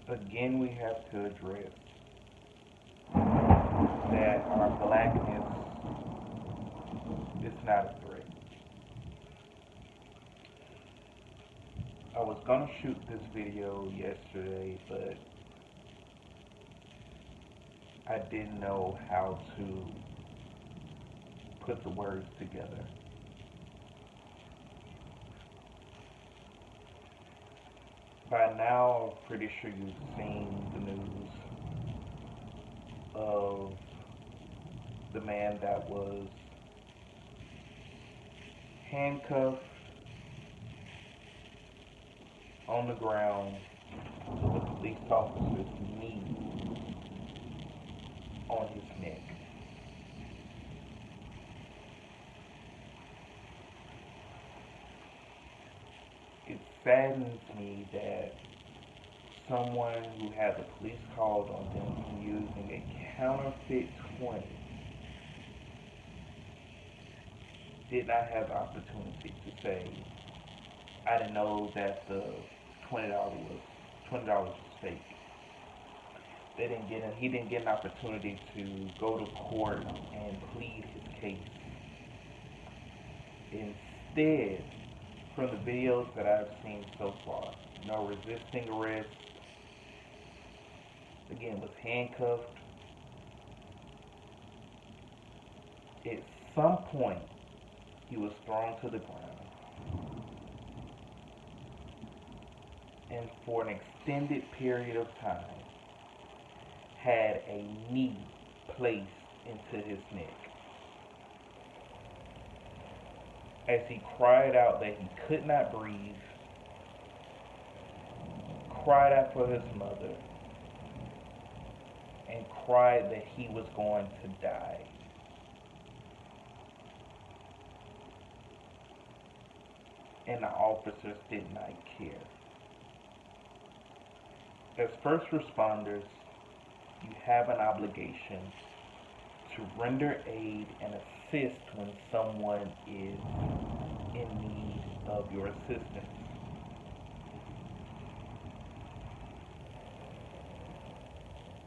Again, we have to address that our blackness is not a threat. I was gonna shoot this video yesterday, but I didn't know how to put the words together. By now, I'm pretty sure you've seen the news of the man that was handcuffed on the ground with a police officer's knee on his neck. It saddens me that someone who had the police called on them using a counterfeit 20 did not have the opportunity to say, I didn't know that the $20 was fake. He didn't get an opportunity to go to court and plead his case. Instead, from the videos that I've seen so far, no resisting arrest, again was handcuffed. At some point, he was thrown to the ground, and for an extended period of time, had a knee placed into his neck. As he cried out that he could not breathe, cried out for his mother, and cried that he was going to die. And the officers did not care. As first responders, you have an obligation to render aid and assist when someone is in need of your assistance.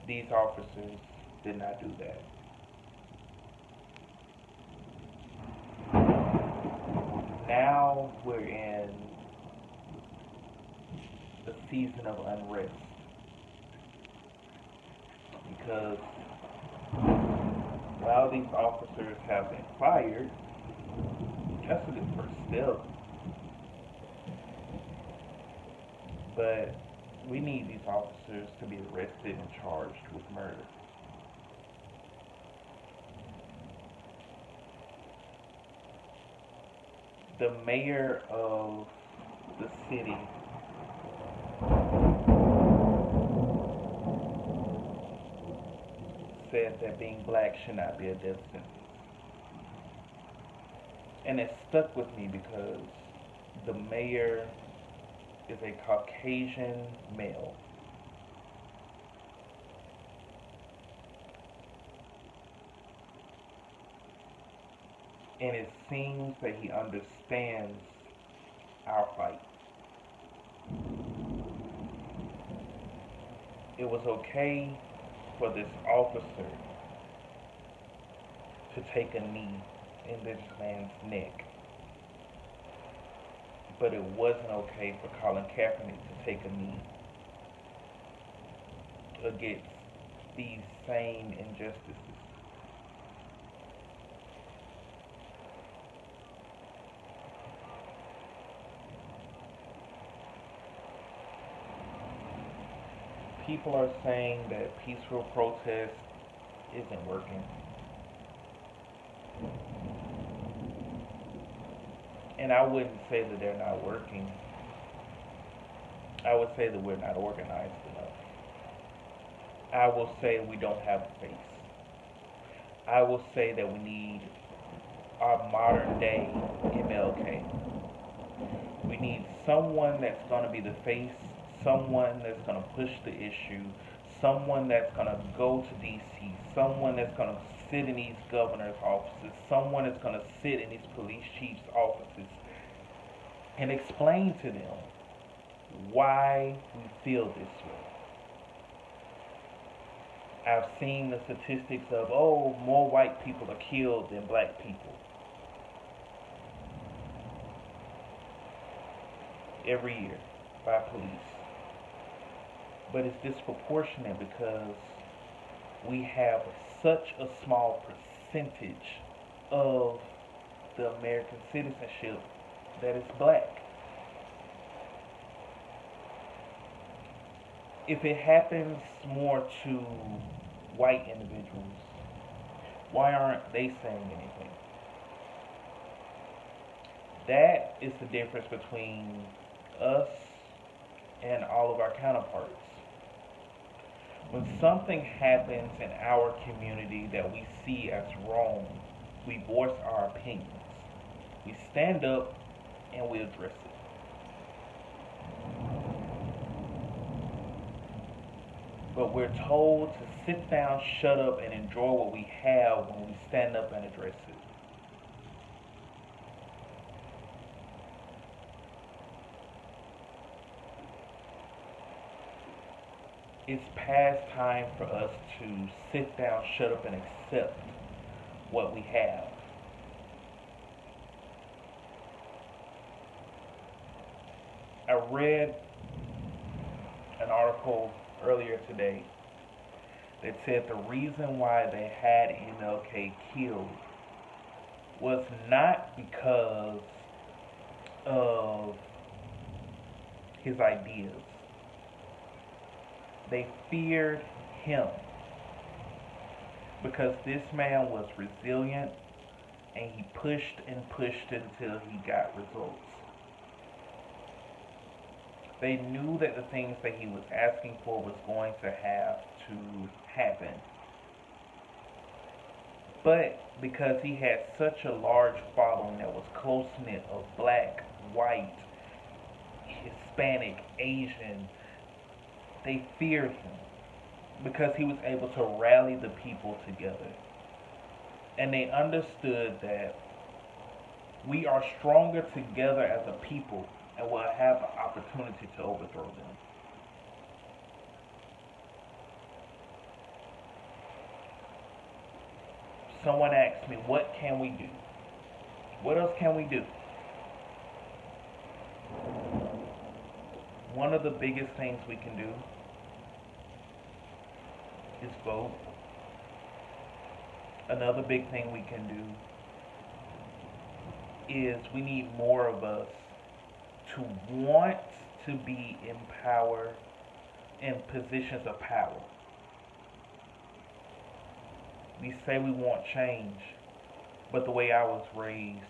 These officers did not do that. Now we're in a season of unrest because while these officers have been fired, that's a good first step. But we need these officers to be arrested and charged with murder. The mayor of the city said that being black should not be a death sentence. And it stuck with me because the mayor is a Caucasian male. And it seems that he understands our fight. It was okay for this officer to take a knee in this man's neck, but it wasn't okay for Colin Kaepernick to take a knee against these same injustices. People are saying that peaceful protest isn't working. And I wouldn't say that they're not working. I would say that we're not organized enough. I will say we don't have a face. I will say that we need our modern day MLK. We need someone that's going to be the face, someone that's going to push the issue, someone that's going to go to DC, someone that's going to sit in these governor's offices, someone that's going to sit in these police chiefs' offices and explain to them why we feel this way. I've seen the statistics of, oh, more white people are killed than black people every year by police. But it's disproportionate because we have such a small percentage of the American citizenship that is black. If it happens more to white individuals, why aren't they saying anything? That is the difference between us and all of our counterparts. When something happens in our community that we see as wrong, we voice our opinions. We stand up and we address it. But we're told to sit down, shut up, and enjoy what we have when we stand up and address it. It's past time for us to sit down, shut up, and accept what we have. I read an article earlier today that said the reason why they had MLK killed was not because of his ideas. They feared him because this man was resilient and he pushed and pushed until he got results. They knew that the things that he was asking for was going to have to happen. But because he had such a large following that was close knit of black, white, Hispanic, Asian, they feared him because he was able to rally the people together. And they understood that we are stronger together as a people and will have an opportunity to overthrow them. Someone asked me, what can we do? What else can we do? One of the biggest things we can do is vote. Another big thing we can do is we need more of us to want to be in power, in positions of power. We say we want change, but the way I was raised,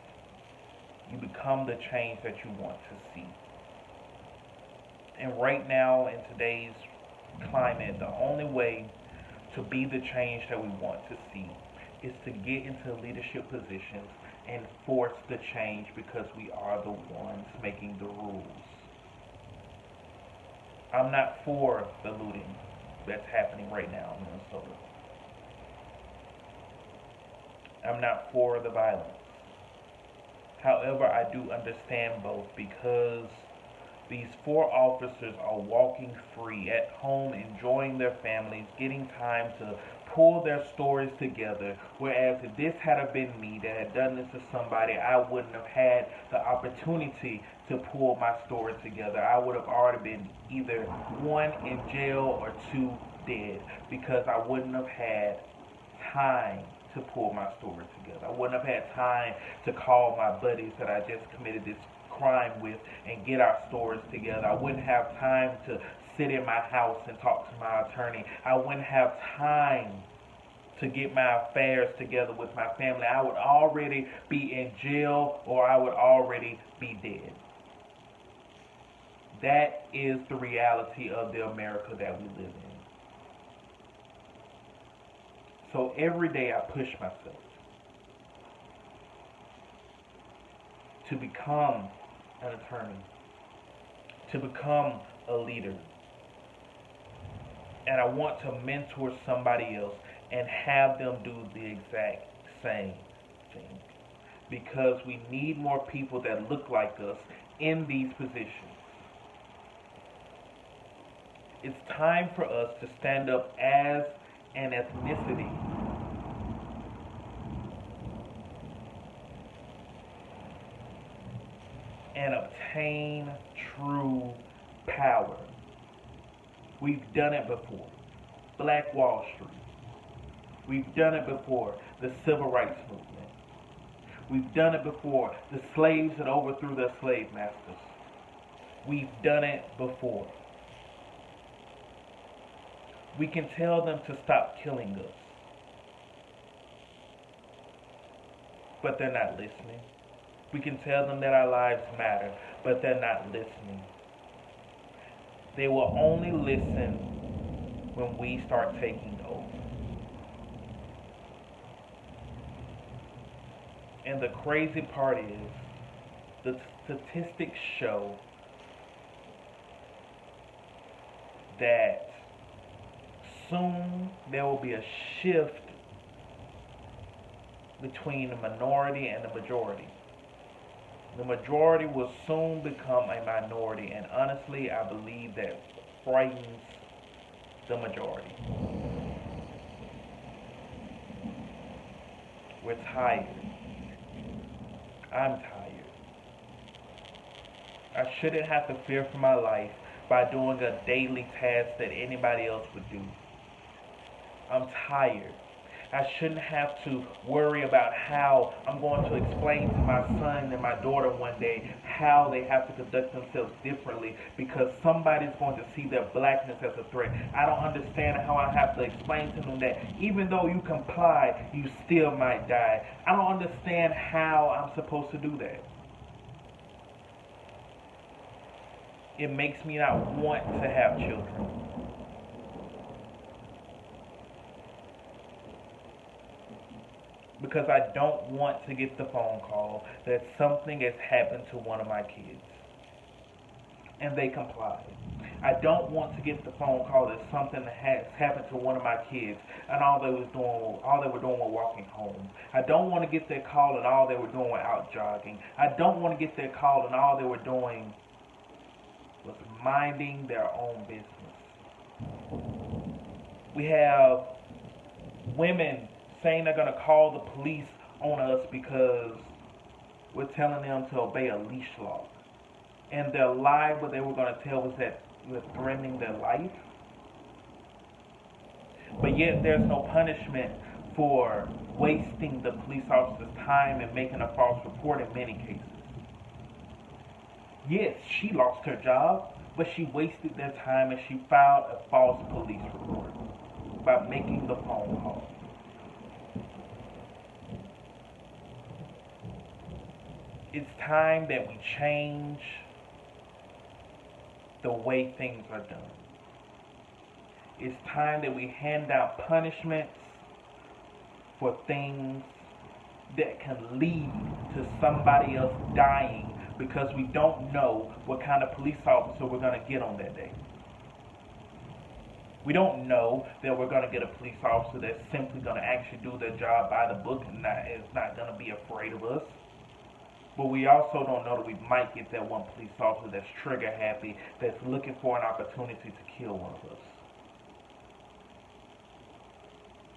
you become the change that you want to see. And right now, in today's climate, the only way to be the change that we want to see is to get into leadership positions and force the change because we are the ones making the rules. I'm not for the looting that's happening right now in Minnesota. I'm not for the violence. However, I do understand both because these four officers are walking free at home, enjoying their families, getting time to pull their stories together. Whereas if this had been me that had done this to somebody, I wouldn't have had the opportunity to pull my story together. I would have already been either one in jail or two dead because I wouldn't have had time to pull my story together. I wouldn't have had time to call my buddies that I just committed this crime with and get our stories together. I wouldn't have time to sit in my house and talk to my attorney. I wouldn't have time to get my affairs together with my family. I would already be in jail or I would already be dead. That is the reality of the America that we live in. So every day I push myself to become an attorney, to become a leader. And I want to mentor somebody else and have them do the exact same thing. Because we need more people that look like us in these positions. It's time for us to stand up as and ethnicity and obtain true power. We've done it before. Black Wall Street. We've done it before. The Civil Rights Movement. We've done it before. The slaves that overthrew their slave masters. We've done it before. We can tell them to stop killing us, but they're not listening. We can tell them that our lives matter, but they're not listening. They will only listen when we start taking over. And the crazy part is, the statistics show that soon there will be a shift between the minority and the majority. The majority will soon become a minority, and honestly, I believe that frightens the majority. We're tired. I'm tired. I shouldn't have to fear for my life by doing a daily task that anybody else would do. I'm tired. I shouldn't have to worry about how I'm going to explain to my son and my daughter one day how they have to conduct themselves differently because somebody's going to see their blackness as a threat. I don't understand how I have to explain to them that even though you comply, you still might die. I don't understand how I'm supposed to do that. It makes me not want to have children. Because I don't want to get the phone call that something has happened to one of my kids. And they complied. I don't want to get the phone call that something has happened to one of my kids and all they were doing was walking home. I don't want to get that call and all they were doing was out jogging. I don't want to get that call and all they were doing was minding their own business. We have women saying they're going to call the police on us because we're telling them to obey a leash law. And their lie, what they were going to tell was that we're threatening their life. But yet there's no punishment for wasting the police officer's time and making a false report in many cases. Yes, she lost her job, but she wasted their time and she filed a false police report by making the phone call. It's time that we change the way things are done. It's time that we hand out punishments for things that can lead to somebody else dying because we don't know what kind of police officer we're going to get on that day. We don't know that we're going to get a police officer that's simply going to actually do their job by the book and is not going to be afraid of us. But we also don't know that we might get that one police officer that's trigger happy, that's looking for an opportunity to kill one of us.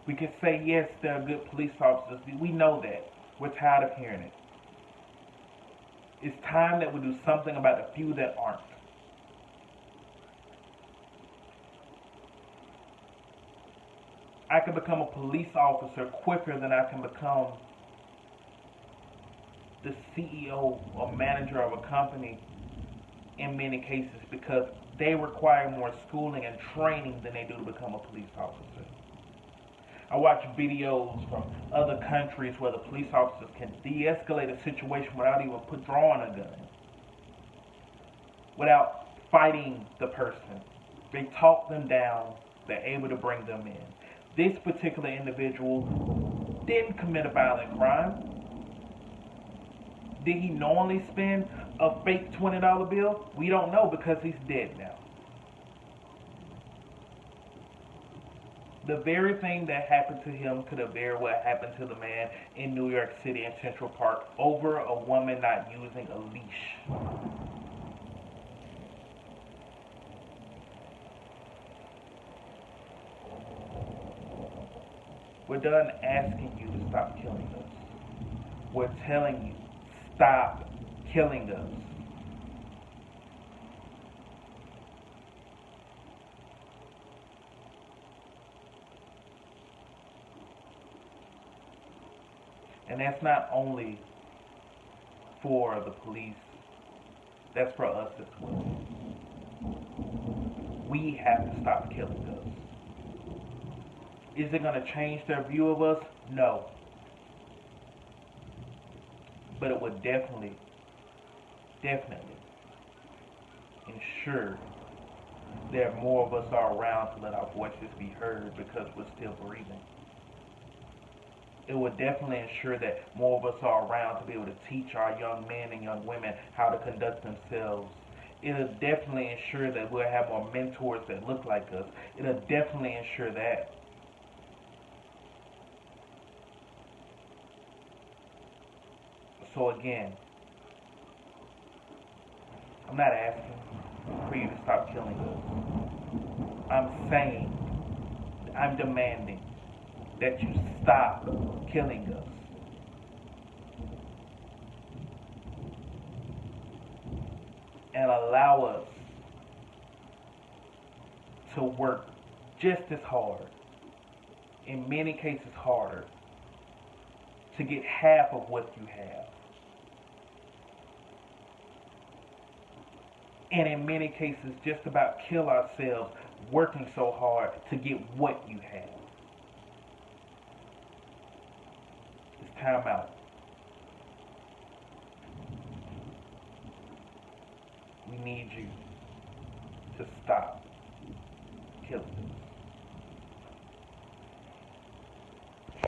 We can say, yes, there are good police officers. We know that. We're tired of hearing it. It's time that we do something about the few that aren't. I can become a police officer quicker than I can become the CEO or manager of a company in many cases because they require more schooling and training than they do to become a police officer. I watch videos from other countries where the police officers can de-escalate a situation without even drawing a gun, without fighting the person. They talk them down, they're able to bring them in. This particular individual didn't commit a violent crime. Did he knowingly spend a fake $20 bill? We don't know because he's dead now. The very thing that happened to him could have very well happened to the man in New York City in Central Park over a woman not using a leash. We're done asking you to stop killing us. We're telling you, stop killing us. And that's not only for the police, that's for us as well. We have to stop killing us. Is it going to change their view of us? No. But it would definitely ensure that more of us are around to let our voices be heard because we're still breathing. It would definitely ensure that more of us are around to be able to teach our young men and young women how to conduct themselves. It'll definitely ensure that we'll have more mentors that look like us. It'll definitely ensure that. So again, I'm not asking for you to stop killing us. I'm saying, I'm demanding that you stop killing us. And allow us to work just as hard, in many cases harder, to get half of what you have. And in many cases, just about kill ourselves working so hard to get what you have. It's time out. We need you to stop.